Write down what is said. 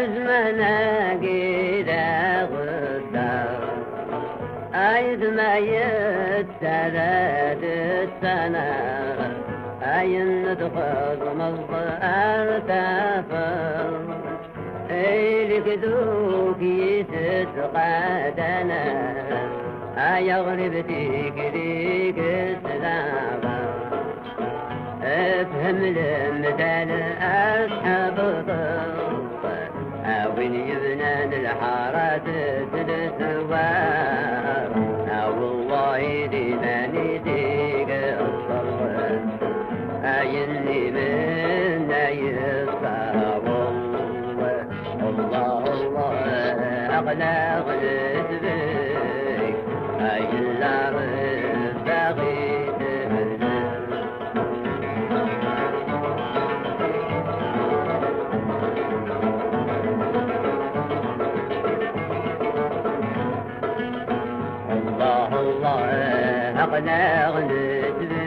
أزمنا قيدا غدا أيد ما يتسرد السنة أين ندخل مصدر تفر إلك دوكي تتقادنا أيغرب تيكريك السلامة افهم المثال أصحاب الضوء أوين يبنى الحارات تتسوار أو الله لمن يديك الصبر أيني من يصاب الله الله أغلق نسبك أي النار بغيت الله الله أغلق نسبك